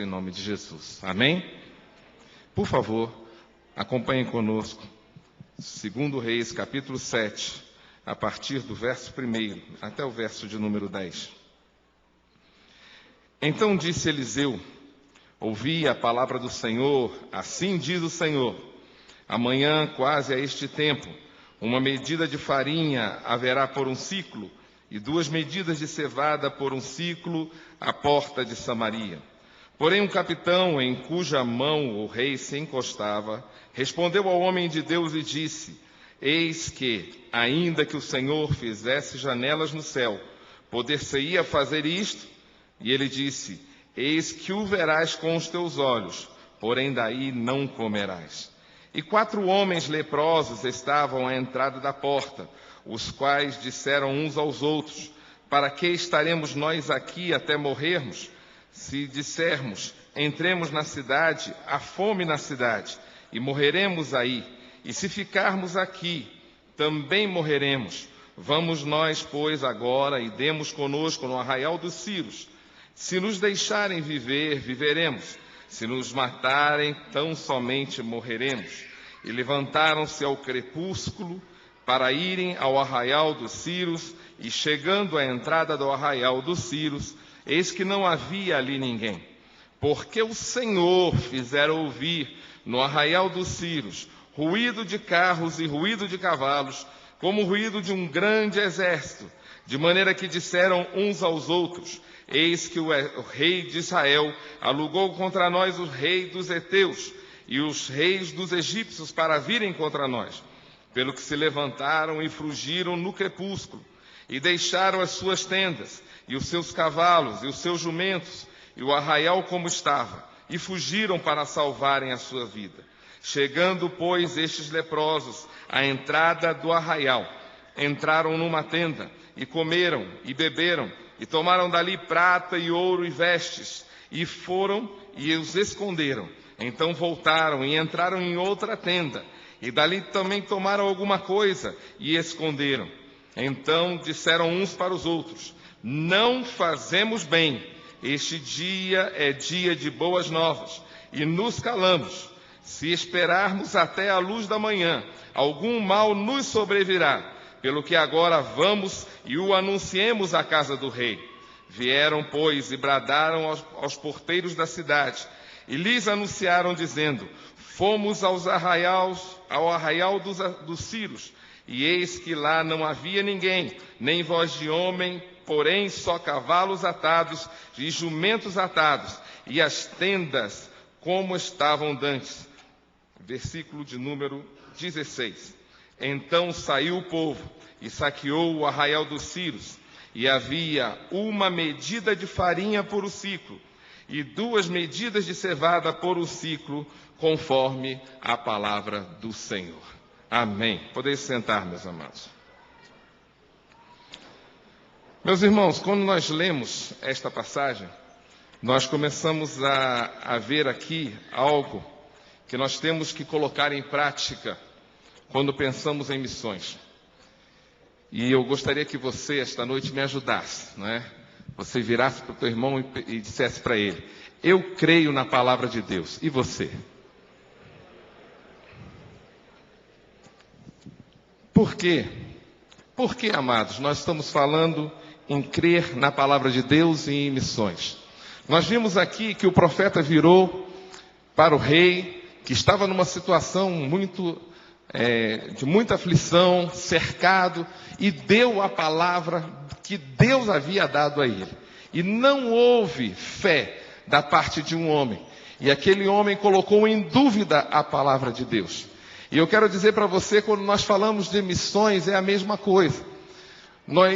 em nome de Jesus. Amém? Por favor, acompanhem conosco 2 Reis, capítulo 7, a partir do verso 1 até o verso de número 10. Então disse Eliseu: ouvi a palavra do Senhor, assim diz o Senhor: amanhã, quase a este tempo, uma medida de farinha haverá por um ciclo, e 2 medidas de cevada por um ciclo à porta de Samaria. Porém, um capitão, em cuja mão o rei se encostava, respondeu ao homem de Deus e disse: eis que, ainda que o Senhor fizesse janelas no céu, poder-se-ia fazer isto? E ele disse: eis que o verás com os teus olhos, porém daí não comerás. E 4 homens leprosos estavam à entrada da porta, os quais disseram uns aos outros: para que estaremos nós aqui até morrermos? Se dissermos, entremos na cidade, há fome na cidade, e morreremos aí. E se ficarmos aqui, também morreremos. Vamos nós, pois, agora e demos conosco no arraial dos Círios. Se nos deixarem viver, viveremos. Se nos matarem, tão somente morreremos. E levantaram-se ao crepúsculo para irem ao arraial dos Círios, e chegando à entrada do arraial dos Círios, eis que não havia ali ninguém, porque o Senhor fizera ouvir no arraial dos Círios ruído de carros e ruído de cavalos, como o ruído de um grande exército, de maneira que disseram uns aos outros: eis que o rei de Israel alugou contra nós o rei dos heteus e os reis dos egípcios para virem contra nós. Pelo que se levantaram e fugiram no crepúsculo, e deixaram as suas tendas, e os seus cavalos, e os seus jumentos, e o arraial como estava, e fugiram para salvarem a sua vida. Chegando, pois, estes leprosos à entrada do arraial, entraram numa tenda, e comeram, e beberam, e tomaram dali prata e ouro e vestes, e foram e os esconderam. Então voltaram e entraram em outra tenda, e dali também tomaram alguma coisa, e esconderam. Então disseram uns para os outros: não fazemos bem, este dia é dia de boas novas, e nos calamos. Se esperarmos até a luz da manhã, algum mal nos sobrevirá, pelo que agora vamos e o anunciemos à casa do rei. Vieram, pois, e bradaram aos porteiros da cidade, e lhes anunciaram, dizendo: fomos ao arraial dos Círios, e eis que lá não havia ninguém, nem voz de homem, porém só cavalos atados e jumentos atados, e as tendas como estavam dantes. Versículo de número 16. Então saiu o povo e saqueou o arraial dos Círios, e havia 1 medida de farinha por o ciclo, e 2 medidas de cevada por o ciclo, conforme a palavra do Senhor. Amém. Podeis sentar, meus amados. Meus irmãos, quando nós lemos esta passagem, nós começamos a ver aqui algo que nós temos que colocar em prática quando pensamos em missões. E eu gostaria que você, esta noite, me ajudasse, não é? Você virasse para o teu irmão e dissesse para ele: eu creio na palavra de Deus. E você? Por quê? Porque, amados, nós estamos falando em crer na palavra de Deus e em missões. Nós vimos aqui que o profeta virou para o rei, que estava numa situação de muita aflição, cercado, e deu a palavra que Deus havia dado a ele. E não houve fé da parte de um homem. E aquele homem colocou em dúvida a palavra de Deus. E eu quero dizer para você, quando nós falamos de missões, é a mesma coisa.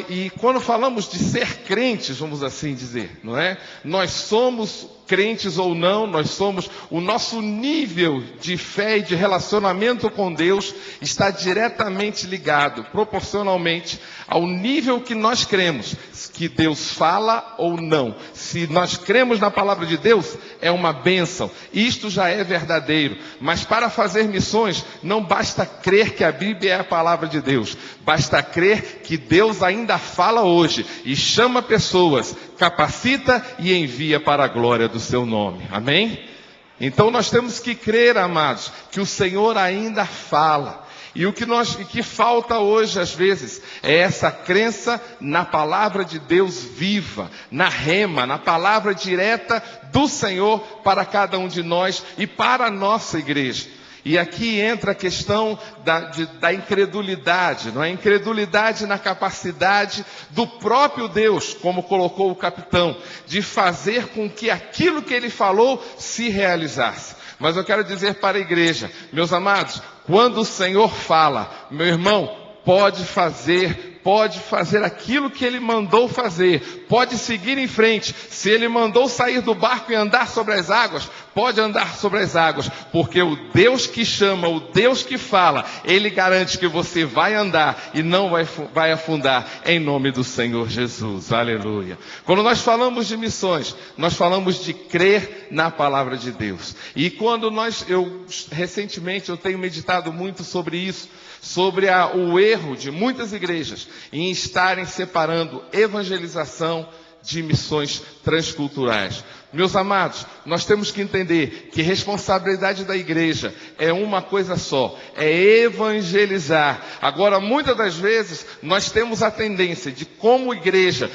E quando falamos de ser crentes, vamos assim dizer, não é? Nós somos crentes ou não, o nosso nível de fé e de relacionamento com Deus está diretamente ligado, proporcionalmente, ao nível que nós cremos, que Deus fala ou não. Se nós cremos na palavra de Deus, é uma bênção. Isto já é verdadeiro. Mas para fazer missões, não basta crer que a Bíblia é a palavra de Deus. Basta crer que Deus ainda fala hoje e chama pessoas capacita e envia para a glória do seu nome. Amém? Então nós temos que crer, amados, que o Senhor ainda fala. E o que falta hoje, às vezes, é essa crença na palavra de Deus viva, na rema, na palavra direta do Senhor para cada um de nós e para a nossa igreja. E aqui entra a questão da incredulidade, não é? Incredulidade na capacidade do próprio Deus, como colocou o capitão, de fazer com que aquilo que ele falou se realizasse. Mas eu quero dizer para a igreja, meus amados, quando o Senhor fala, meu irmão, pode fazer aquilo que Ele mandou fazer, pode seguir em frente. Se Ele mandou sair do barco e andar sobre as águas, pode andar sobre as águas, porque o Deus que chama, o Deus que fala, Ele garante que você vai andar e não vai afundar, em nome do Senhor Jesus, aleluia. Quando nós falamos de missões, nós falamos de crer na palavra de Deus. E quando recentemente eu tenho meditado muito sobre isso, sobre o erro de muitas igrejas em estarem separando evangelização de missões transculturais. Meus amados, nós temos que entender que responsabilidade da igreja é uma coisa só, é evangelizar. Agora, muitas das vezes, nós temos a tendência de, como igreja,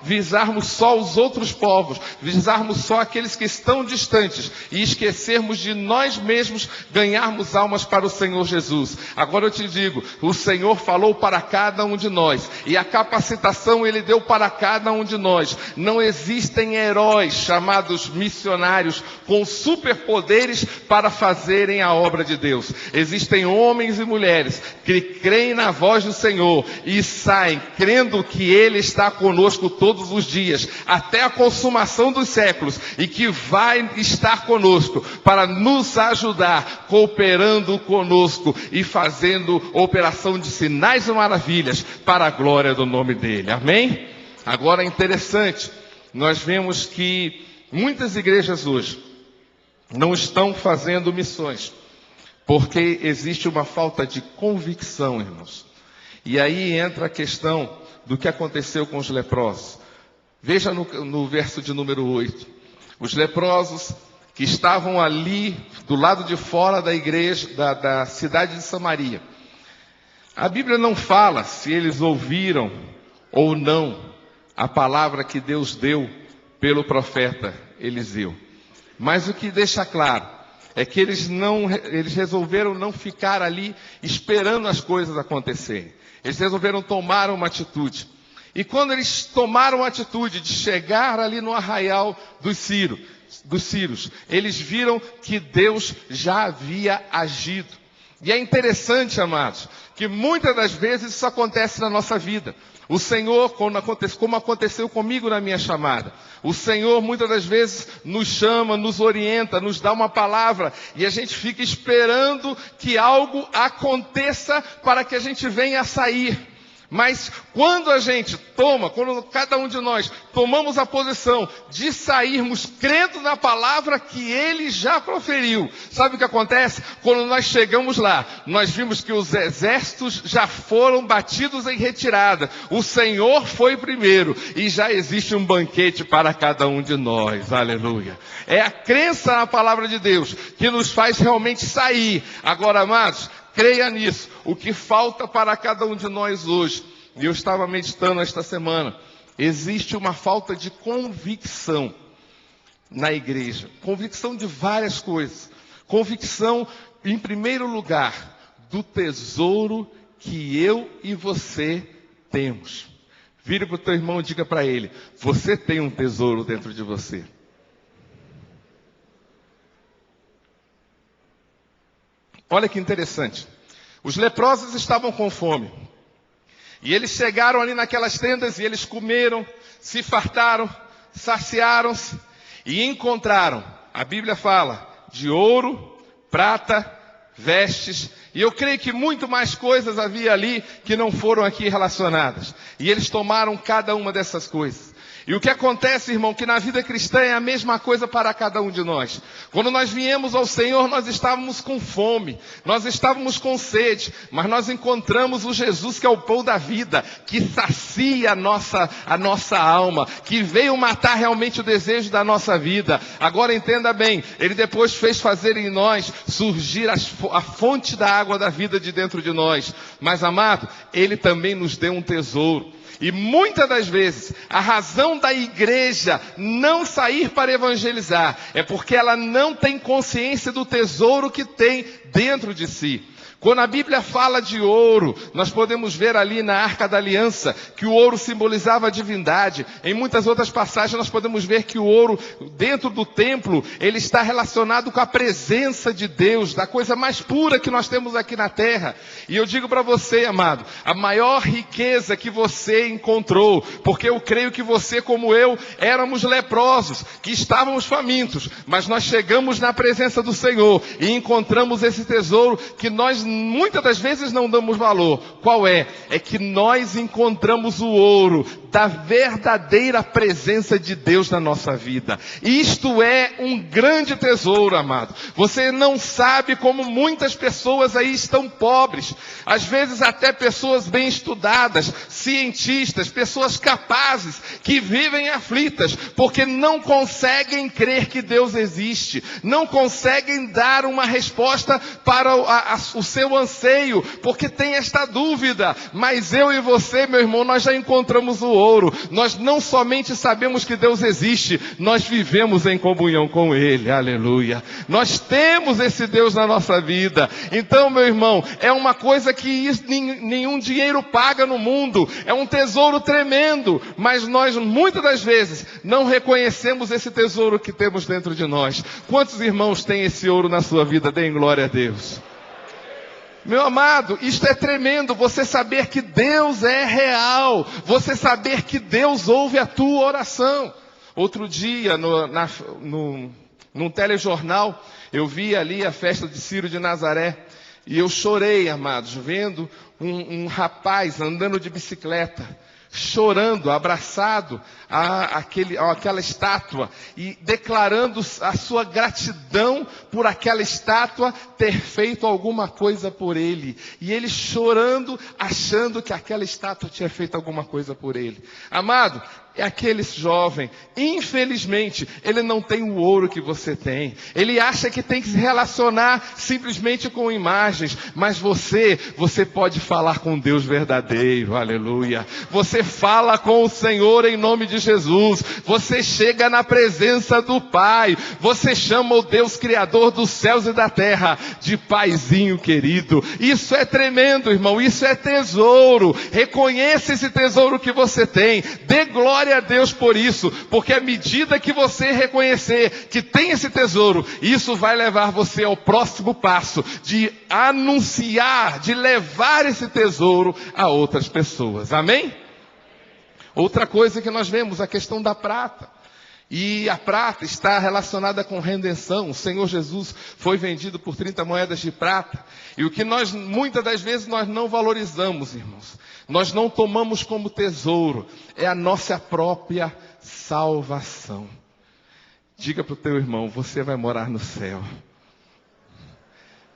visarmos só os outros povos, visarmos só aqueles que estão distantes e esquecermos de nós mesmos ganharmos almas para o Senhor Jesus. Agora eu te digo, o Senhor falou para cada um de nós e a capacitação Ele deu para cada um de nós. Não existem heróis chamados missionários com superpoderes para fazerem a obra de Deus. Existem homens e mulheres que creem na voz do Senhor e saem crendo que Ele está conosco todos os dias, até a consumação dos séculos, e que vai estar conosco para nos ajudar, cooperando conosco e fazendo operação de sinais e maravilhas para a glória do nome dEle. Amém? Agora é interessante, nós vemos que muitas igrejas hoje não estão fazendo missões, porque existe uma falta de convicção, irmãos. E aí entra a questão do que aconteceu com os leprosos. Veja no verso de número 8. Os leprosos que estavam ali do lado de fora da igreja, da cidade de Samaria. A Bíblia não fala se eles ouviram ou não a palavra que Deus deu pelo profeta Eliseu. Mas o que deixa claro é que eles resolveram não ficar ali esperando as coisas acontecerem. Eles resolveram tomar uma atitude. E quando eles tomaram a atitude de chegar ali no arraial dos círios, eles viram que Deus já havia agido. E é interessante, amados, que muitas das vezes isso acontece na nossa vida. O Senhor, como aconteceu comigo na minha chamada, o Senhor muitas das vezes nos chama, nos orienta, nos dá uma palavra, e a gente fica esperando que algo aconteça para que a gente venha a sair. Mas quando quando cada um de nós tomamos a posição de sairmos crendo na palavra que Ele já proferiu, sabe o que acontece? Quando nós chegamos lá, nós vimos que os exércitos já foram batidos em retirada. O Senhor foi primeiro e já existe um banquete para cada um de nós. Aleluia. É a crença na palavra de Deus que nos faz realmente sair. Agora, amados, creia nisso. O que falta para cada um de nós hoje, e eu estava meditando esta semana, existe uma falta de convicção na igreja. Convicção de várias coisas. Convicção, em primeiro lugar, do tesouro que eu e você temos. Vire para o teu irmão e diga para ele: você tem um tesouro dentro de você. Olha que interessante. Os leprosos estavam com fome. E eles chegaram ali naquelas tendas e eles comeram, se fartaram, saciaram-se e encontraram, a Bíblia fala, de ouro, prata, vestes. E eu creio que muito mais coisas havia ali que não foram aqui relacionadas. E eles tomaram cada uma dessas coisas. E o que acontece, irmão, que na vida cristã é a mesma coisa para cada um de nós. Quando nós viemos ao Senhor, nós estávamos com fome, nós estávamos com sede, mas nós encontramos o Jesus que é o pão da vida, que sacia a nossa alma, que veio matar realmente o desejo da nossa vida. Agora entenda bem, Ele depois fez fazer em nós surgir a fonte da água da vida de dentro de nós. Mas, amado, Ele também nos deu um tesouro. E muitas das vezes, a razão da igreja não sair para evangelizar é porque ela não tem consciência do tesouro que tem dentro de si. Quando a Bíblia fala de ouro, nós podemos ver ali na Arca da Aliança que o ouro simbolizava a divindade. Em muitas outras passagens nós podemos ver que o ouro dentro do templo, ele está relacionado com a presença de Deus, da coisa mais pura que nós temos aqui na terra. E eu digo para você, amado, a maior riqueza que você encontrou, porque eu creio que você, como eu, éramos leprosos, que estávamos famintos, mas nós chegamos na presença do Senhor e encontramos esse tesouro que nós muitas das vezes não damos valor. Qual é? É que nós encontramos o ouro da verdadeira presença de Deus na nossa vida. Isto é um grande tesouro, amado. Você não sabe como muitas pessoas aí estão pobres. Às vezes até pessoas bem estudadas, cientistas, pessoas capazes, que vivem aflitas, porque não conseguem crer que Deus existe. Não conseguem dar uma resposta para o seu anseio, porque tem esta dúvida. Mas eu e você, meu irmão, nós já encontramos o ouro. Nós não somente sabemos que Deus existe, nós vivemos em comunhão com Ele, aleluia. Nós temos esse Deus na nossa vida. Então, meu irmão, é uma coisa que nenhum dinheiro paga no mundo, é um tesouro tremendo, mas nós muitas das vezes não reconhecemos esse tesouro que temos dentro de nós. Quantos irmãos têm esse ouro na sua vida? Deem glória a Deus. Meu amado, isto é tremendo, você saber que Deus é real, você saber que Deus ouve a tua oração. Outro dia, num telejornal, eu vi ali a festa de Ciro de Nazaré, e eu chorei, amados, vendo um rapaz andando de bicicleta, chorando, abraçado àquela estátua e declarando a sua gratidão por aquela estátua ter feito alguma coisa por ele. E ele chorando, achando que aquela estátua tinha feito alguma coisa por ele. Amado, é aquele jovem, infelizmente, ele não tem o ouro que você tem. Ele acha que tem que se relacionar simplesmente com imagens. Mas você pode falar com Deus verdadeiro, aleluia. Você fala com o Senhor em nome de Jesus. Você chega na presença do Pai. Você chama o Deus Criador dos céus e da terra de Paizinho querido. Isso é tremendo, irmão. Isso é tesouro. Reconheça esse tesouro que você tem. Dê glória a Deus por isso, porque à medida que você reconhecer que tem esse tesouro, isso vai levar você ao próximo passo, de anunciar, de levar esse tesouro a outras pessoas, amém? Outra coisa que nós vemos, a questão da prata. E a prata está relacionada com redenção. O Senhor Jesus foi vendido por 30 moedas de prata. E o que muitas das vezes nós não valorizamos, irmãos, nós não tomamos como tesouro, é a nossa própria salvação. Diga para o teu irmão, você vai morar no céu.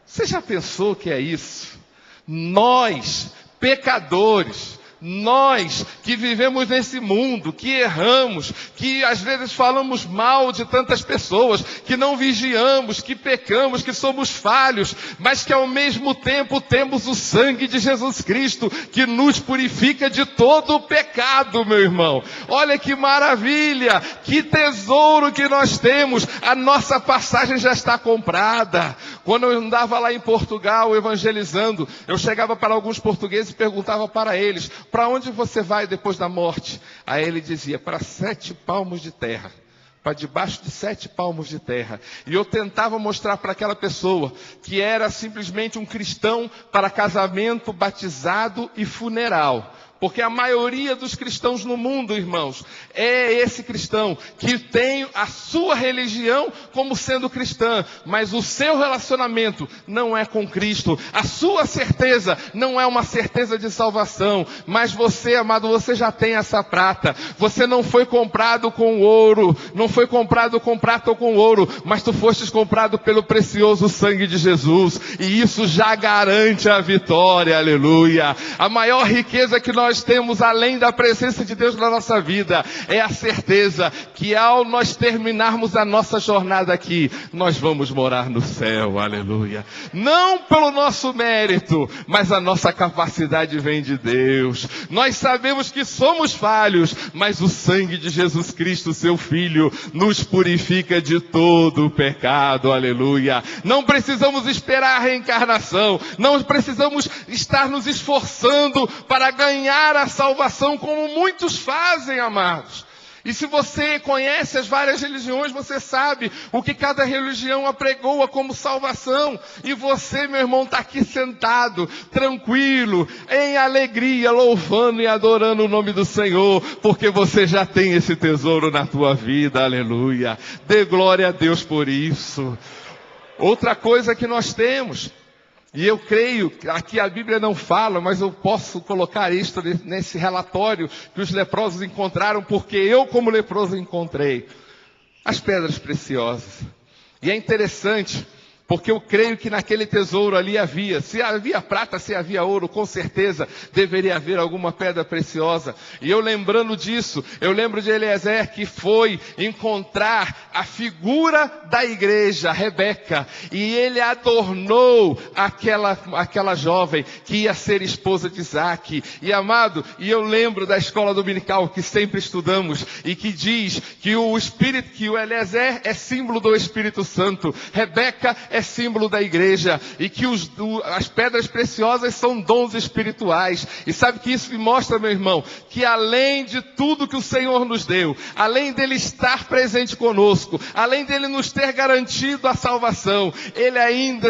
Você já pensou que é isso? Nós, pecadores, nós que vivemos nesse mundo, que erramos, que às vezes falamos mal de tantas pessoas, que não vigiamos, que pecamos, que somos falhos, mas que ao mesmo tempo temos o sangue de Jesus Cristo, que nos purifica de todo o pecado, meu irmão. Olha que maravilha, que tesouro que nós temos, a nossa passagem já está comprada. Quando eu andava lá em Portugal evangelizando, eu chegava para alguns portugueses e perguntava para eles, para onde você vai depois da morte? Aí ele dizia, para 7 palmos de terra. Para debaixo de 7 palmos de terra. E eu tentava mostrar para aquela pessoa que era simplesmente um cristão para casamento, batizado e funeral. Porque a maioria dos cristãos no mundo, irmãos, é esse cristão que tem a sua religião como sendo cristã, mas o seu relacionamento não é com Cristo. A sua certeza não é uma certeza de salvação, mas você, amado, você já tem essa prata. Você não foi comprado com ouro, não foi comprado com prata ou com ouro, mas tu fostes comprado pelo precioso sangue de Jesus, e isso já garante a vitória, aleluia. A maior riqueza que nós temos, além da presença de Deus na nossa vida, é a certeza que ao nós terminarmos a nossa jornada aqui, nós vamos morar no céu, aleluia. Não pelo nosso mérito, mas a nossa capacidade vem de Deus. Nós sabemos que somos falhos, mas o sangue de Jesus Cristo, seu Filho, nos purifica de todo o pecado, aleluia. Não precisamos esperar a reencarnação, não precisamos estar nos esforçando para ganhar a salvação, como muitos fazem, amados. E se você conhece as várias religiões, você sabe o que cada religião apregoa como salvação. E você, meu irmão, está aqui sentado, tranquilo, em alegria, louvando e adorando o nome do Senhor, porque você já tem esse tesouro na tua vida, aleluia. Dê glória a Deus por isso. Outra coisa que nós temos, e eu creio, aqui a Bíblia não fala, mas eu posso colocar isto nesse relatório que os leprosos encontraram, porque eu como leproso encontrei as pedras preciosas. E é interessante, porque eu creio que naquele tesouro ali havia, se havia prata, se havia ouro, com certeza deveria haver alguma pedra preciosa. E eu lembrando disso, eu lembro de Eliezer que foi encontrar a figura da igreja, Rebeca, e ele adornou aquela jovem que ia ser esposa de Isaac. E amado, e eu lembro da escola dominical que sempre estudamos, e que diz que o Eliezer é símbolo do Espírito Santo, Rebeca é símbolo da igreja, e que as pedras preciosas são dons espirituais. E sabe que isso me mostra, meu irmão, que além de tudo que o Senhor nos deu, além dele estar presente conosco, além dele nos ter garantido a salvação, ele ainda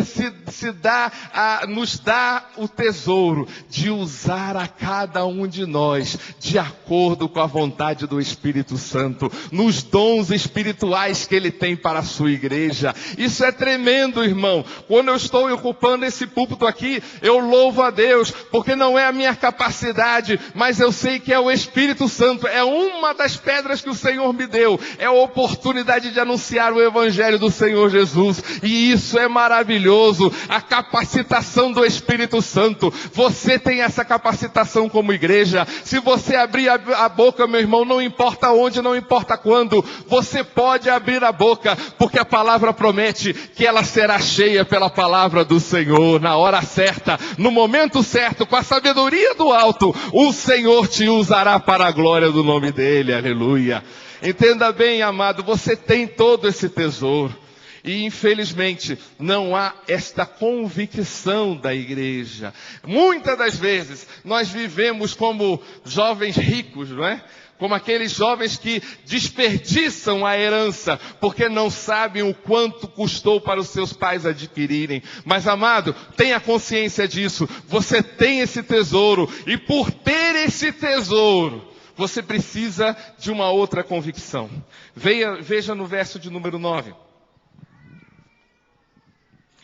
nos dá o tesouro de usar a cada um de nós de acordo com a vontade do Espírito Santo, nos dons espirituais que ele tem para a sua igreja. Isso é tremendo, irmão. Quando eu estou ocupando esse púlpito aqui, eu louvo a Deus, porque não é a minha capacidade, mas eu sei que é o Espírito Santo, é uma das pedras que o Senhor me deu, é a oportunidade de anunciar o Evangelho do Senhor Jesus, e isso é maravilhoso, a capacitação do Espírito Santo. Você tem essa capacitação como igreja. Se você abrir a boca, meu irmão, não importa onde, não importa quando, você pode abrir a boca, porque a palavra promete que ela será cheia pela palavra do Senhor, na hora certa, no momento certo, com a sabedoria do alto, o Senhor te usará para a glória do nome dele, aleluia. Entenda bem, amado, você tem todo esse tesouro, e infelizmente não há esta convicção da igreja. Muitas das vezes nós vivemos como jovens ricos, não é? Como aqueles jovens que desperdiçam a herança, porque não sabem o quanto custou para os seus pais adquirirem. Mas, amado, tenha consciência disso. Você tem esse tesouro, e por ter esse tesouro, você precisa de uma outra convicção. Veja no verso de número 9.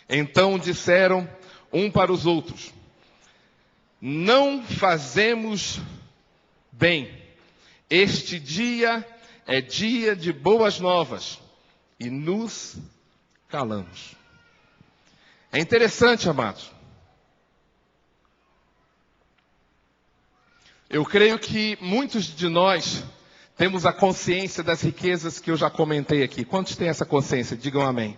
Então disseram um para os outros: não fazemos bem. Este dia é dia de boas novas, e nos calamos. É interessante, amados. Eu creio que muitos de nós temos a consciência das riquezas que eu já comentei aqui. Quantos têm essa consciência? Digam amém.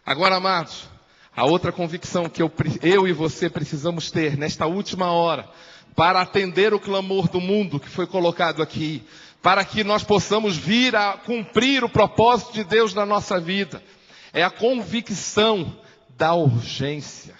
Agora, amados, a outra convicção que eu e você precisamos ter nesta última hora, para atender o clamor do mundo que foi colocado aqui, para que nós possamos vir a cumprir o propósito de Deus na nossa vida, é a convicção da urgência.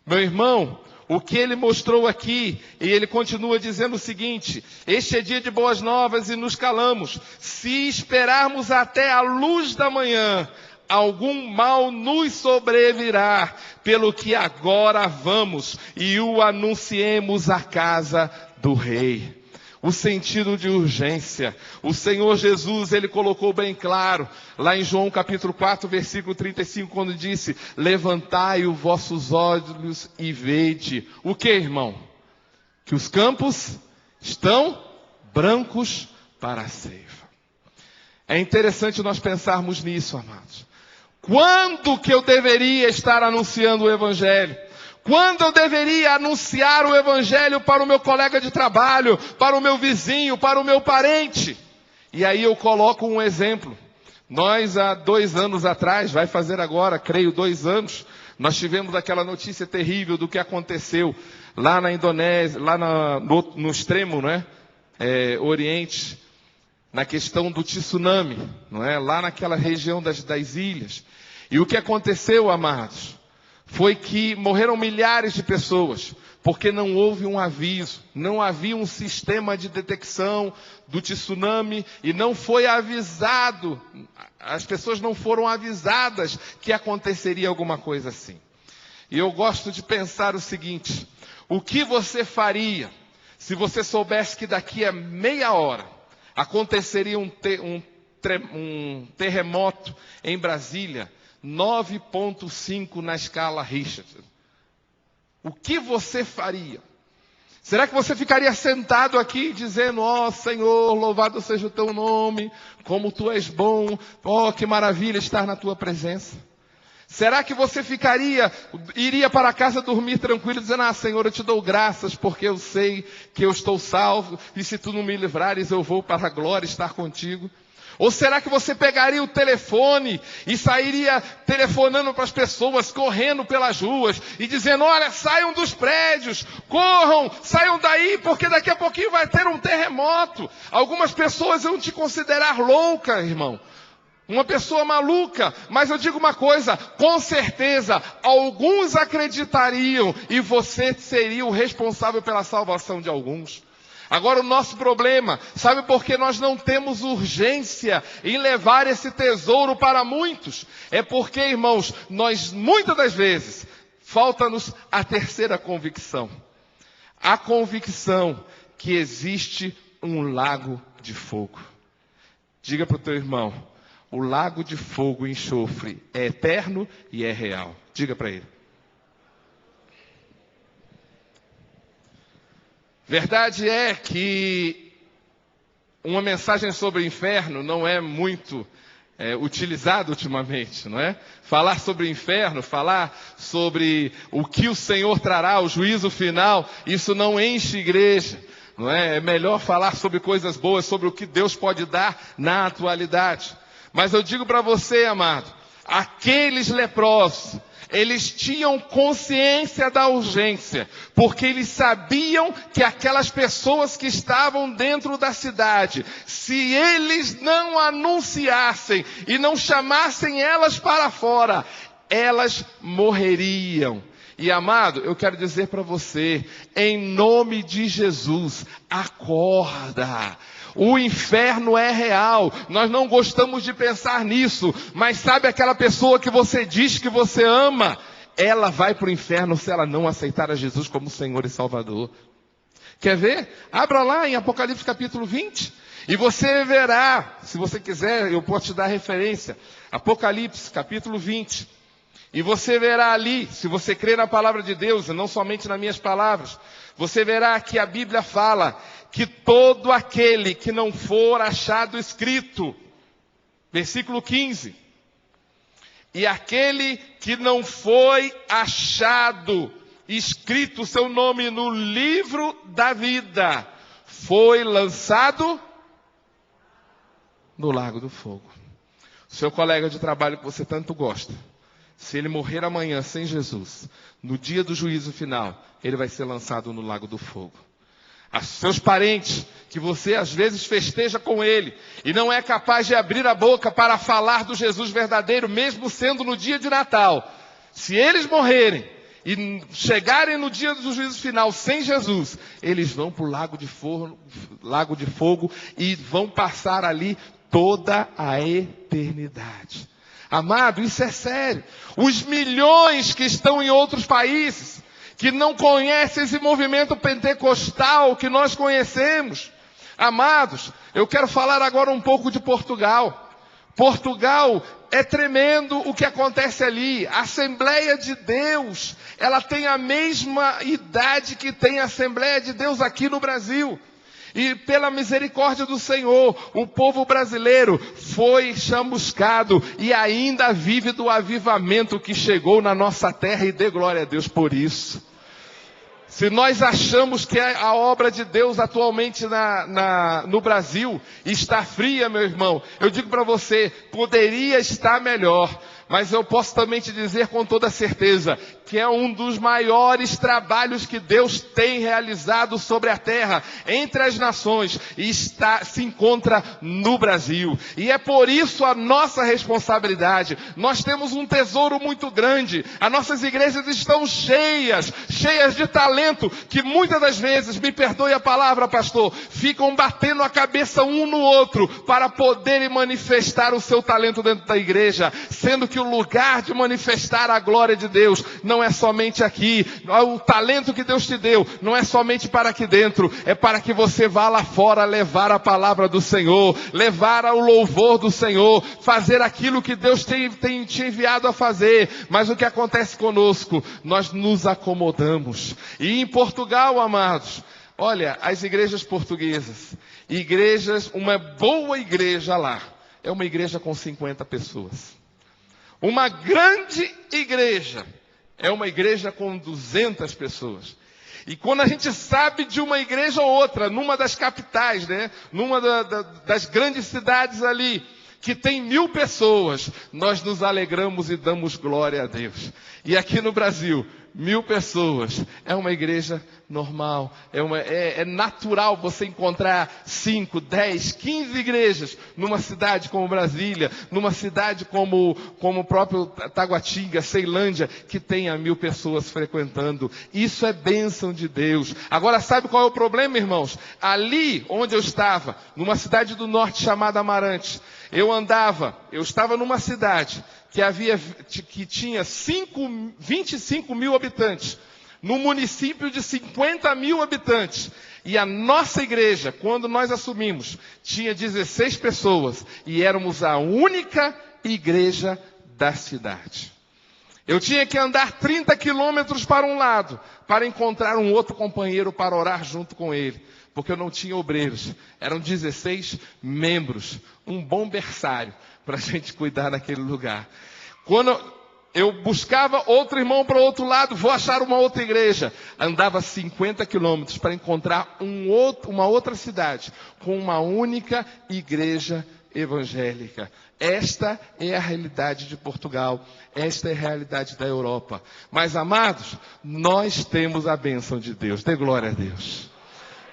Meu irmão, o que ele mostrou aqui, e ele continua dizendo o seguinte: este é dia de boas novas e nos calamos. Se esperarmos até a luz da manhã, algum mal nos sobrevirá, pelo que agora vamos e o anunciemos à casa do rei. o sentido de urgência. O Senhor Jesus, Ele colocou bem claro, lá em João capítulo 4, versículo 35, quando disse: levantai os vossos olhos e vede. O que, irmão? Que os campos estão brancos para a ceifa. É interessante nós pensarmos nisso, amados. Quando que eu deveria estar anunciando o Evangelho? Quando eu deveria anunciar o Evangelho para o meu colega de trabalho, para o meu vizinho, para o meu parente? E aí eu coloco um exemplo. Nós, há 2 anos atrás, vai fazer agora, creio, 2 anos, nós tivemos aquela notícia terrível do que aconteceu lá na Indonésia, lá no extremo, né? Oriente, na questão do tsunami, não é? Lá naquela região das ilhas. E o que aconteceu, amados, foi que morreram milhares de pessoas, porque não houve um aviso, não havia um sistema de detecção do tsunami e não foi avisado, as pessoas não foram avisadas que aconteceria alguma coisa assim. E eu gosto de pensar o seguinte: o que você faria se você soubesse que daqui a meia hora aconteceria um terremoto em Brasília, 9,5 na escala Richter? O que você faria? Será que você ficaria sentado aqui dizendo: ó Senhor, louvado seja o teu nome, como tu és bom, ó que maravilha estar na tua presença? Será que você iria para casa dormir tranquilo, dizendo: ah Senhor, eu te dou graças porque eu sei que eu estou salvo, e se tu não me livrares eu vou para a glória estar contigo? Ou será que você pegaria o telefone e sairia telefonando para as pessoas, correndo pelas ruas e dizendo: olha, saiam dos prédios, corram, saiam daí, porque daqui a pouquinho vai ter um terremoto. Algumas pessoas vão te considerar louca, irmão, uma pessoa maluca, mas eu digo uma coisa, com certeza, alguns acreditariam e você seria o responsável pela salvação de alguns. Agora o nosso problema, sabe por que nós não temos urgência em levar esse tesouro para muitos? É porque, irmãos, nós muitas das vezes, falta-nos a terceira convicção. A convicção que existe um lago de fogo. Diga para o teu irmão: o lago de fogo e enxofre é eterno e é real. Diga para ele. Verdade é que uma mensagem sobre o inferno não é muito utilizada ultimamente, não é? Falar sobre o inferno, falar sobre o que o Senhor trará, o juízo final, isso não enche igreja, não é? É melhor falar sobre coisas boas, sobre o que Deus pode dar na atualidade. Mas eu digo para você, amado, aqueles leprosos, eles tinham consciência da urgência, porque eles sabiam que aquelas pessoas que estavam dentro da cidade, se eles não anunciassem e não chamassem elas para fora, elas morreriam. E amado, eu quero dizer para você, em nome de Jesus, acorda. O inferno é real, nós não gostamos de pensar nisso, mas sabe aquela pessoa que você diz que você ama? Ela vai para o inferno se ela não aceitar a Jesus como Senhor e Salvador. Quer ver? Abra lá em Apocalipse capítulo 20, e você verá, se você quiser, eu posso te dar referência, Apocalipse capítulo 20, e você verá ali, se você crê na palavra de Deus, e não somente nas minhas palavras, você verá que a Bíblia fala que todo aquele que não for achado escrito, versículo 15, e aquele que não foi achado escrito o seu nome no livro da vida, foi lançado no lago do fogo. Seu colega de trabalho que você tanto gosta, se ele morrer amanhã sem Jesus, no dia do juízo final, ele vai ser lançado no lago do fogo. Os seus parentes, que você às vezes festeja com ele, e não é capaz de abrir a boca para falar do Jesus verdadeiro, mesmo sendo no dia de Natal. Se eles morrerem e chegarem no dia do juízo final sem Jesus, eles vão para o lago de fogo e vão passar ali toda a eternidade. Amado, isso é sério. Os milhões que estão em outros países, que não conhecem esse movimento pentecostal que nós conhecemos, Amados, eu quero falar agora um pouco de Portugal. Portugal é tremendo o que acontece ali. A Assembleia de Deus, ela tem a mesma idade que tem a Assembleia de Deus aqui no Brasil. E pela misericórdia do Senhor, o povo brasileiro foi chamuscado e ainda vive do avivamento que chegou na nossa terra, e dê glória a Deus por isso. Se nós achamos que a obra de Deus atualmente no Brasil está fria, meu irmão, eu digo para você, poderia estar melhor. Mas eu posso também te dizer com toda certeza que é um dos maiores trabalhos que Deus tem realizado sobre a terra, entre as nações, e se encontra no Brasil. E é por isso a nossa responsabilidade. Nós temos um tesouro muito grande. As nossas igrejas estão cheias de talento, que muitas das vezes, me perdoe a palavra, pastor, ficam batendo a cabeça um no outro para poderem manifestar o seu talento dentro da igreja, sendo que o lugar de manifestar a glória de Deus não é somente aqui. O talento que Deus te deu não é somente para aqui dentro, é para que você vá lá fora levar a palavra do Senhor, levar o louvor do Senhor, fazer aquilo que Deus tem te enviado a fazer. Mas o que acontece conosco? Nós nos acomodamos. E em Portugal, amados, olha, as igrejas portuguesas, uma boa igreja lá, é uma igreja com 50 pessoas. Uma grande igreja é uma igreja com 200 pessoas. E quando a gente sabe de uma igreja ou outra, numa das capitais, né, numa das grandes cidades ali, que tem 1000 pessoas, nós nos alegramos e damos glória a Deus. E aqui no Brasil, 1000 pessoas, é uma igreja normal, é natural você encontrar 5, 10, 15 igrejas numa cidade como Brasília, numa cidade como o próprio Taguatinga, Ceilândia, que tenha 1000 pessoas frequentando. Isso é bênção de Deus. Agora, sabe qual é o problema, irmãos? Ali onde eu estava, numa cidade do norte chamada Amarante, eu estava numa cidade que tinha 25 mil habitantes, no município de 50 mil habitantes. E a nossa igreja, quando nós assumimos, tinha 16 pessoas e éramos a única igreja da cidade. Eu tinha que andar 30 quilômetros para um lado, para encontrar um outro companheiro para orar junto com ele. Porque eu não tinha obreiros, eram 16 membros, um bom berçário para a gente cuidar naquele lugar. Quando eu buscava outro irmão para o outro lado, vou achar uma outra igreja, andava 50 quilômetros para encontrar uma outra cidade, com uma única igreja evangélica. Esta é a realidade de Portugal, esta é a realidade da Europa. Mas, amados, nós temos a bênção de Deus, dê glória a Deus.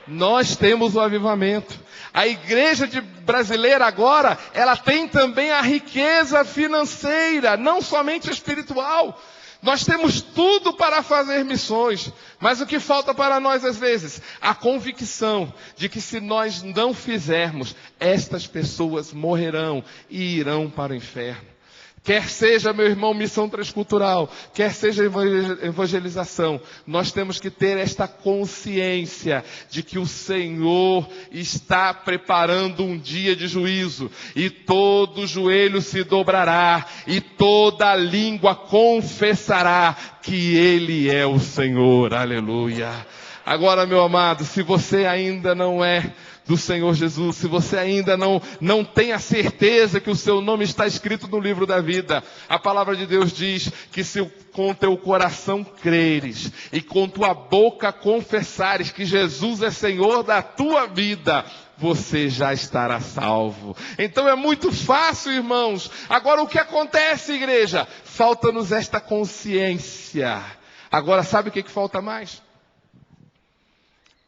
Nós temos o avivamento. A igreja brasileira agora, ela tem também a riqueza financeira, não somente espiritual. Nós temos tudo para fazer missões, mas o que falta para nós às vezes? A convicção de que se nós não fizermos, estas pessoas morrerão e irão para o inferno. Quer seja, meu irmão, missão transcultural, quer seja evangelização, nós temos que ter esta consciência de que o Senhor está preparando um dia de juízo, e todo joelho se dobrará, e toda língua confessará que Ele é o Senhor. Aleluia. Agora, meu amado, se você ainda não é do Senhor Jesus, se você ainda não tem a certeza que o seu nome está escrito no livro da vida, a palavra de Deus diz que se com teu coração creres e com tua boca confessares que Jesus é Senhor da tua vida, você já estará salvo. Então é muito fácil, irmãos. Agora o que acontece, igreja? Falta-nos esta consciência. Agora sabe o que falta mais?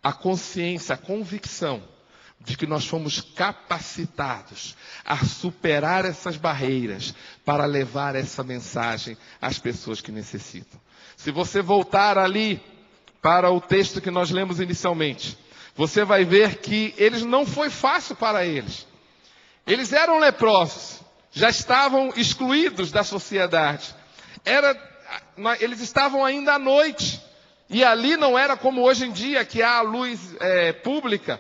A consciência, a convicção de que nós fomos capacitados a superar essas barreiras para levar essa mensagem às pessoas que necessitam. Se você voltar ali para o texto que nós lemos inicialmente, você vai ver que não foi fácil para eles. Eles eram leprosos, já estavam excluídos da sociedade. Eles estavam ainda à noite. E ali não era como hoje em dia, que há a luz pública.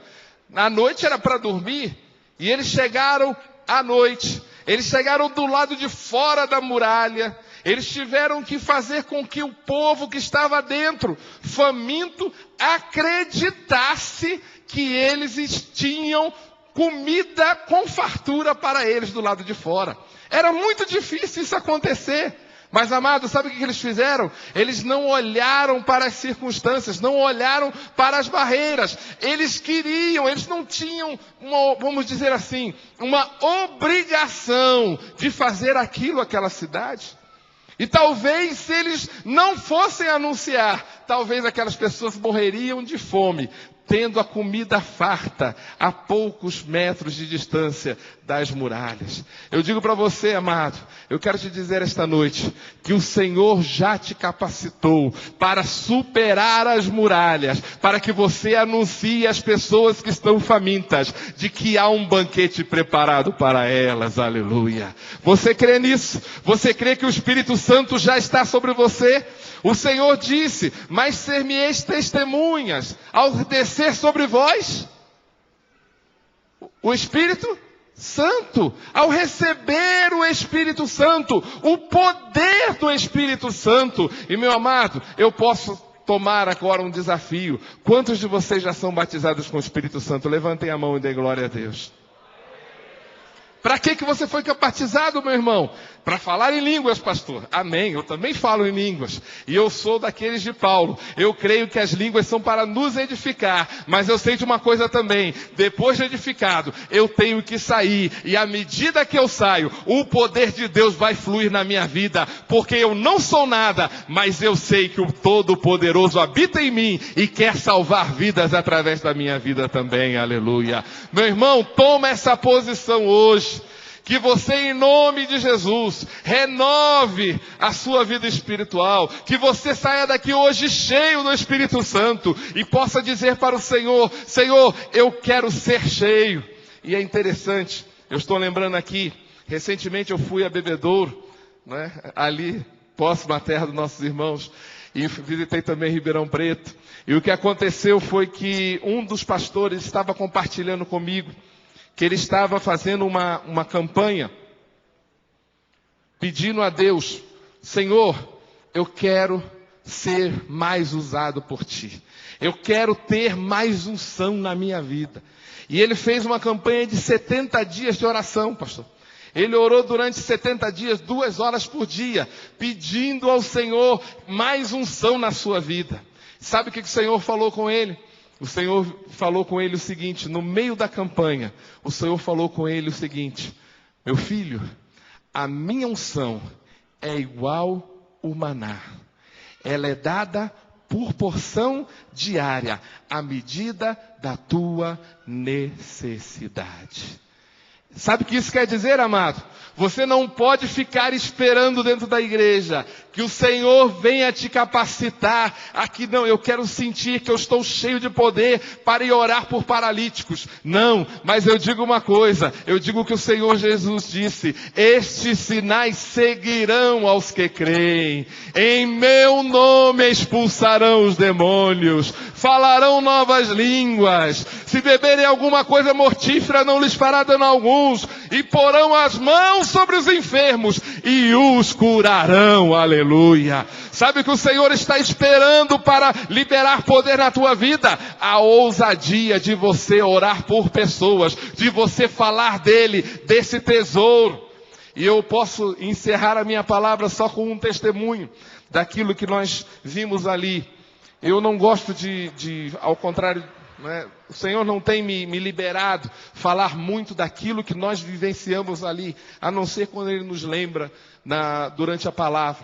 Na noite era para dormir, e eles chegaram à noite. Eles chegaram do lado de fora da muralha. Eles tiveram que fazer com que o povo que estava dentro, faminto, acreditasse que eles tinham comida com fartura para eles do lado de fora. Era muito difícil isso acontecer. Mas, amados, sabe o que eles fizeram? Eles não olharam para as circunstâncias, não olharam para as barreiras. Eles não tinham, vamos dizer assim, uma obrigação de fazer aquela cidade. E talvez, se eles não fossem anunciar, talvez aquelas pessoas morreriam de fome, tendo a comida farta a poucos metros de distância das muralhas. Eu digo para você, amado, eu quero te dizer esta noite, que o Senhor já te capacitou para superar as muralhas, para que você anuncie às pessoas que estão famintas, de que há um banquete preparado para elas, aleluia. Você crê nisso? Você crê que o Espírito Santo já está sobre você? O Senhor disse, mas ser-me-eis testemunhas, ao descer sobre vós, o Espírito Santo, ao receber o Espírito Santo, o poder do Espírito Santo. E meu amado, eu posso tomar agora um desafio. Quantos de vocês já são batizados com o Espírito Santo? Levantem a mão e dêem glória a Deus. Para que você foi batizado, meu irmão? Para falar em línguas, pastor. Amém. Eu também falo em línguas. E eu sou daqueles de Paulo. Eu creio que as línguas são para nos edificar. Mas eu sei de uma coisa também. Depois de edificado, eu tenho que sair. E à medida que eu saio, o poder de Deus vai fluir na minha vida. Porque eu não sou nada, mas eu sei que o Todo-Poderoso habita em mim e quer salvar vidas através da minha vida também. Aleluia. Meu irmão, toma essa posição hoje. Que você, em nome de Jesus, renove a sua vida espiritual. Que você saia daqui hoje cheio do Espírito Santo e possa dizer para o Senhor, Senhor, eu quero ser cheio. E é interessante, eu estou lembrando aqui, recentemente eu fui a Bebedouro, né, ali, próximo à terra dos nossos irmãos, e visitei também Ribeirão Preto. E o que aconteceu foi que um dos pastores estava compartilhando comigo, que ele estava fazendo uma campanha, pedindo a Deus, Senhor, eu quero ser mais usado por Ti. Eu quero ter mais unção na minha vida. E ele fez uma campanha de 70 dias de oração, pastor. Ele orou durante 70 dias, 2 horas por dia, pedindo ao Senhor mais unção na sua vida. Sabe o que o Senhor falou com ele? O Senhor falou com ele o seguinte, no meio da campanha, o Senhor falou com ele o seguinte, meu filho, a minha unção é igual o maná. Ela é dada por porção diária, à medida da tua necessidade. Sabe o que isso quer dizer, amado? Você não pode ficar esperando dentro da igreja que o Senhor venha te capacitar. Aqui não, eu quero sentir que eu estou cheio de poder para ir orar por paralíticos. Não, mas eu digo uma coisa, eu digo que o Senhor Jesus disse, estes sinais seguirão aos que creem. Em meu nome expulsarão os demônios, falarão novas línguas. Se beberem alguma coisa mortífera, não lhes fará dano alguns. E porão as mãos sobre os enfermos e os curarão. Aleluia. Sabe o que o Senhor está esperando para liberar poder na tua vida? A ousadia de você orar por pessoas, de você falar dele, desse tesouro. E eu posso encerrar a minha palavra só com um testemunho daquilo que nós vimos ali. Eu não gosto ao contrário, né? O Senhor não tem me liberado falar muito daquilo que nós vivenciamos ali, a não ser quando Ele nos lembra durante a palavra.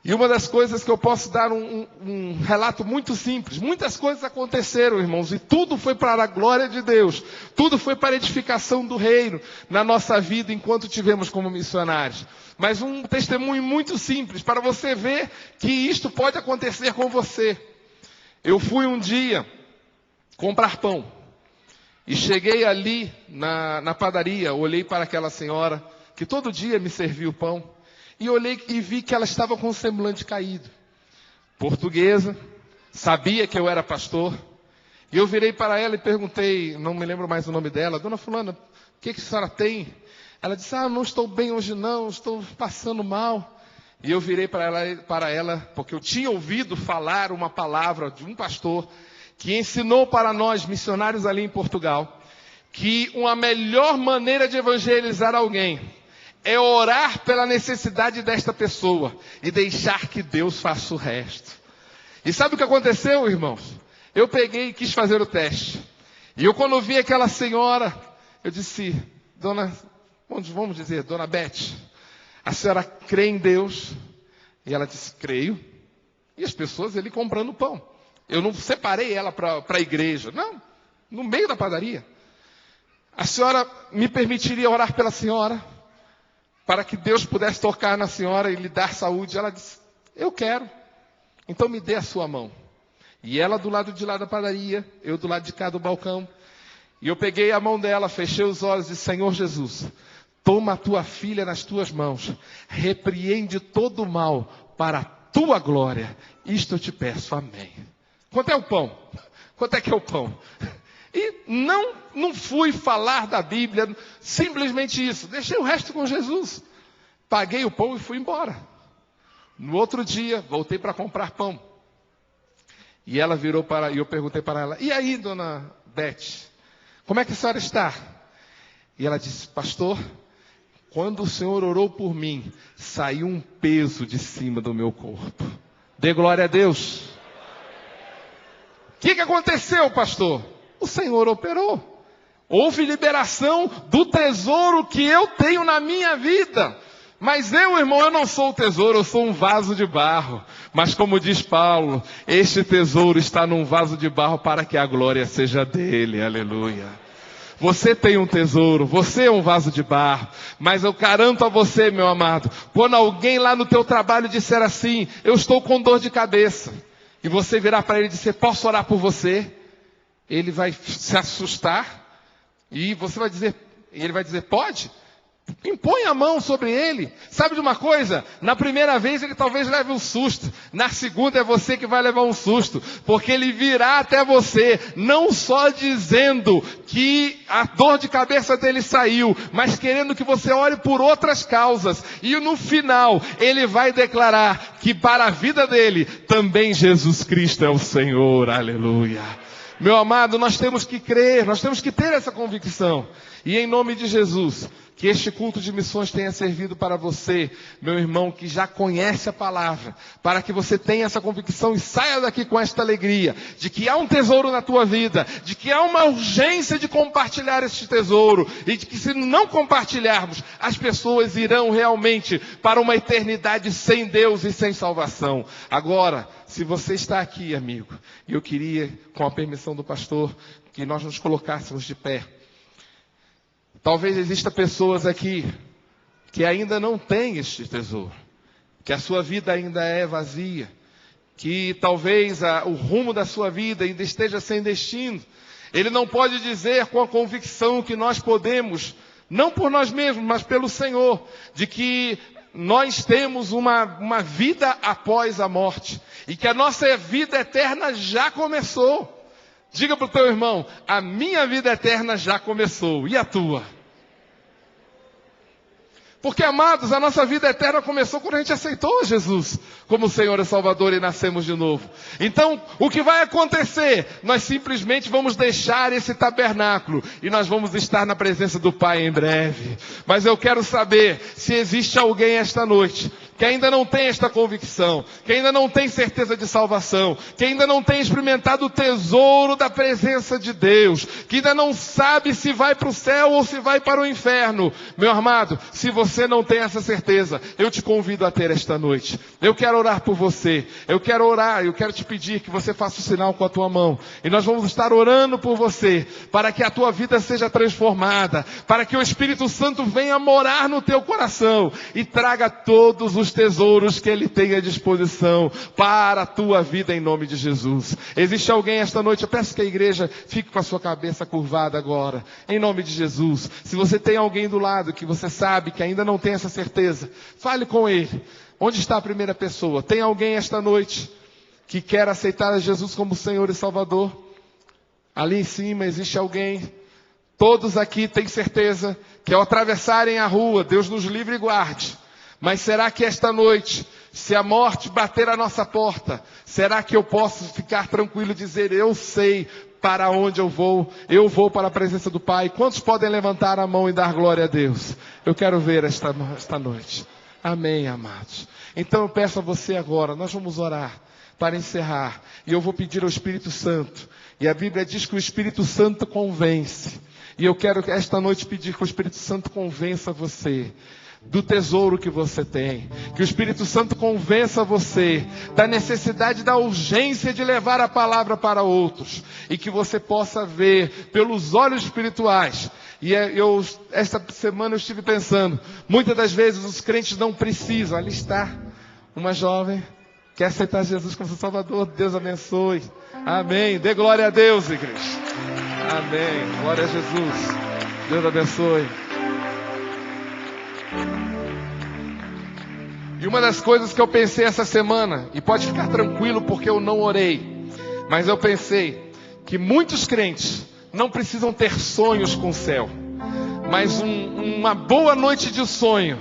E uma das coisas que eu posso dar um relato muito simples, muitas coisas aconteceram, irmãos, e tudo foi para a glória de Deus, tudo foi para a edificação do reino na nossa vida enquanto tivemos como missionários. Mas um testemunho muito simples, para você ver que isto pode acontecer com você. Eu fui um dia comprar pão. E cheguei ali na padaria, olhei para aquela senhora que todo dia me servia o pão. E olhei e vi que ela estava com o semblante caído. Portuguesa, sabia que eu era pastor. E eu virei para ela e perguntei, não me lembro mais o nome dela, dona fulana, o que a senhora tem? Ela disse, não estou bem hoje não, estou passando mal. E eu virei para ela, porque eu tinha ouvido falar uma palavra de um pastor que ensinou para nós, missionários ali em Portugal, que uma melhor maneira de evangelizar alguém é orar pela necessidade desta pessoa e deixar que Deus faça o resto. E sabe o que aconteceu, irmãos? Eu peguei e quis fazer o teste. E eu, quando vi aquela senhora, eu disse, dona Beth, a senhora crê em Deus? E ela disse, creio. E as pessoas ali comprando pão. Eu não separei ela para a igreja. Não, no meio da padaria. A senhora me permitiria orar pela senhora? Para que Deus pudesse tocar na senhora e lhe dar saúde? Ela disse, eu quero. Então me dê a sua mão. E ela do lado de lá da padaria, eu do lado de cá do balcão. E eu peguei a mão dela, fechei os olhos e disse, Senhor Jesus, toma a tua filha nas tuas mãos. Repreende todo o mal para a tua glória. Isto eu te peço, amém. Quanto é o pão? Quanto é que é o pão? E não fui falar da Bíblia, simplesmente isso. Deixei o resto com Jesus. Paguei o pão e fui embora. No outro dia, voltei para comprar pão. E ela virou e eu perguntei para ela, e aí, dona Beth, como é que a senhora está? E ela disse, pastor, quando o Senhor orou por mim, saiu um peso de cima do meu corpo. Dê glória a Deus. O que aconteceu, pastor? O Senhor operou. Houve liberação do tesouro que eu tenho na minha vida. Mas eu, irmão, eu não sou o tesouro, eu sou um vaso de barro. Mas como diz Paulo, este tesouro está num vaso de barro para que a glória seja dele. Aleluia. Você tem um tesouro, você é um vaso de barro. Mas eu garanto a você, meu amado, quando alguém lá no teu trabalho disser assim, eu estou com dor de cabeça, e você virar para ele e dizer, posso orar por você? Ele vai se assustar, e ele vai dizer, pode? Impõe a mão sobre ele. Sabe de uma coisa? Na primeira vez ele talvez leve um susto. Na segunda é você que vai levar um susto. Porque ele virá até você, não só dizendo que a dor de cabeça dele saiu, mas querendo que você ore por outras causas. E no final, ele vai declarar que para a vida dele, também Jesus Cristo é o Senhor. Aleluia. Meu amado, nós temos que crer, nós temos que ter essa convicção. E em nome de Jesus, que este culto de missões tenha servido para você, meu irmão, que já conhece a palavra, para que você tenha essa convicção e saia daqui com esta alegria, de que há um tesouro na tua vida, de que há uma urgência de compartilhar este tesouro, e de que se não compartilharmos, as pessoas irão realmente para uma eternidade sem Deus e sem salvação. Agora, se você está aqui, amigo, e eu queria, com a permissão do pastor, que nós nos colocássemos de pé. Talvez exista pessoas aqui que ainda não têm este tesouro, que a sua vida ainda é vazia, que talvez o rumo da sua vida ainda esteja sem destino. Ele não pode dizer com a convicção que nós podemos, não por nós mesmos, mas pelo Senhor, de que nós temos uma vida após a morte, e que a nossa vida eterna já começou. Diga para o teu irmão, a minha vida eterna já começou, e a tua? Porque, amados, a nossa vida eterna começou quando a gente aceitou Jesus como Senhor e Salvador e nascemos de novo. Então, o que vai acontecer? Nós simplesmente vamos deixar esse tabernáculo e nós vamos estar na presença do Pai em breve. Mas eu quero saber se existe alguém esta noite que ainda não tem esta convicção, que ainda não tem certeza de salvação, que ainda não tem experimentado o tesouro da presença de Deus, que ainda não sabe se vai para o céu ou se vai para o inferno. Meu amado, se você não tem essa certeza, eu te convido a ter esta noite. Eu quero orar por você, eu quero orar, eu quero te pedir que você faça o sinal com a tua mão, e nós vamos estar orando por você, para que a tua vida seja transformada, para que o Espírito Santo venha morar no teu coração, e traga todos os tesouros que Ele tem à disposição para a tua vida em nome de Jesus. Existe alguém esta noite? Eu peço que a igreja fique com a sua cabeça curvada agora, em nome de Jesus. Se você tem alguém do lado que você sabe que ainda não tem essa certeza, fale com ele. Onde está a primeira pessoa? Tem alguém esta noite que quer aceitar a Jesus como Senhor e Salvador? Ali em cima existe alguém. Todos aqui têm certeza que ao atravessarem a rua, Deus nos livre e guarde. Mas será que esta noite, se a morte bater à nossa porta, será que eu posso ficar tranquilo e dizer, eu sei para onde eu vou para a presença do Pai? Quantos podem levantar a mão e dar glória a Deus? Eu quero ver esta noite. Amém, amados. Então eu peço a você agora, nós vamos orar para encerrar. E eu vou pedir ao Espírito Santo. E a Bíblia diz que o Espírito Santo convence. E eu quero esta noite pedir que o Espírito Santo convença você do tesouro que você tem. Que o Espírito Santo convença você da necessidade, da urgência de levar a palavra para outros. E que você possa ver pelos olhos espirituais. E esta semana eu estive pensando, muitas das vezes os crentes não precisam. Ali está uma jovem, quer aceitar Jesus como seu Salvador. Deus abençoe. Amém. Dê glória a Deus, igreja. Amém. Glória a Jesus. Deus abençoe. E uma das coisas que eu pensei essa semana, e pode ficar tranquilo porque eu não orei, mas eu pensei que muitos crentes não precisam ter sonhos com o céu, mas uma boa noite de sonho,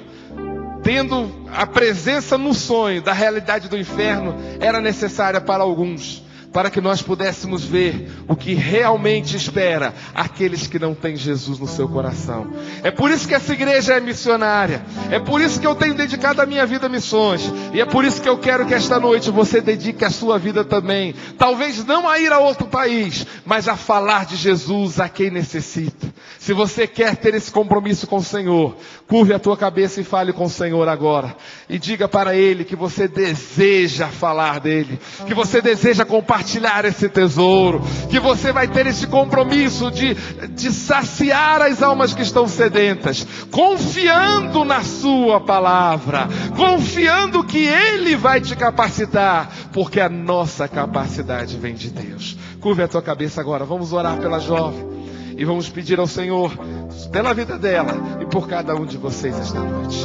tendo a presença no sonho da realidade do inferno, era necessária para alguns, para que nós pudéssemos ver o que realmente espera aqueles que não têm Jesus no seu coração. É por isso que essa igreja é missionária. É por isso que eu tenho dedicado a minha vida a missões. E é por isso que eu quero que esta noite você dedique a sua vida também. Talvez não a ir a outro país, mas a falar de Jesus a quem necessita. Se você quer ter esse compromisso com o Senhor, curve a tua cabeça e fale com o Senhor agora. E diga para Ele que você deseja falar dEle. Que você deseja compartilhar esse tesouro. Que você vai ter esse compromisso de saciar as almas que estão sedentas. Confiando na sua palavra. Confiando que Ele vai te capacitar. Porque a nossa capacidade vem de Deus. Curve a tua cabeça agora. Vamos orar pela jovem. E vamos pedir ao Senhor, pela vida dela e por cada um de vocês esta noite.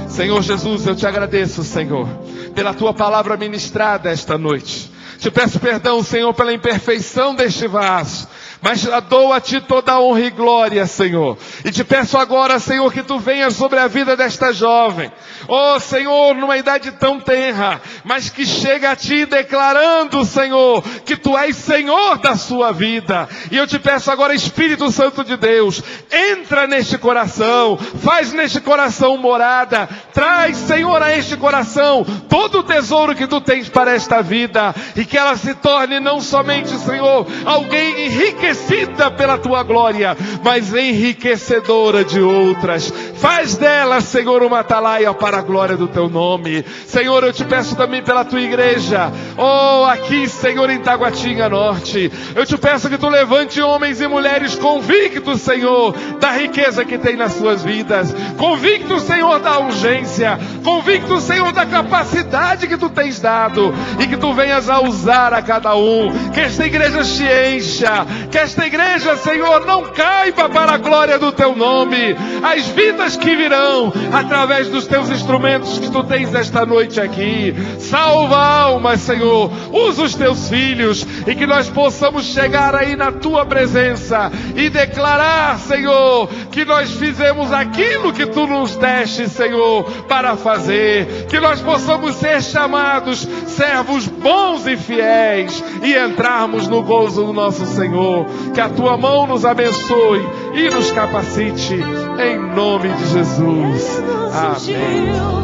Senhor Jesus, eu te agradeço, Senhor, pela tua palavra ministrada esta noite. Te peço perdão, Senhor, pela imperfeição deste vaso. Mas dou a Ti toda a honra e glória, Senhor. E te peço agora, Senhor, que Tu venhas sobre a vida desta jovem. Oh, Senhor, numa idade tão tenra, mas que chega a Ti declarando, Senhor, que Tu és Senhor da sua vida. E eu te peço agora, Espírito Santo de Deus, entra neste coração, faz neste coração morada, traz, Senhor, a este coração todo o tesouro que Tu tens para esta vida. E que ela se torne não somente, Senhor, alguém enriquecida pela Tua glória, mas enriquecedora de outras. Faz dela, Senhor, uma atalaia para a glória do Teu nome. Senhor, eu te peço também pela Tua igreja. Oh, aqui, Senhor, em Taguatinga Norte. Eu te peço que Tu levante homens e mulheres convictos, Senhor, da riqueza que tem nas suas vidas. Convictos, Senhor, da urgência. Convictos, Senhor, da capacidade que Tu tens dado. E que Tu venhas a usar a cada um. Que esta igreja te encha. Que esta igreja, Senhor, não caiba para a glória do Teu nome. As vidas que virão através dos Teus instrumentos que Tu tens esta noite aqui. Salva almas, Senhor. Usa os Teus filhos. E que nós possamos chegar aí na Tua presença e declarar, Senhor, que nós fizemos aquilo que Tu nos deste, Senhor, para fazer. Que nós possamos ser chamados servos bons e fiéis e entrarmos no gozo do nosso Senhor. Que a Tua mão nos abençoe e nos capacite, em nome de Jesus. Amém.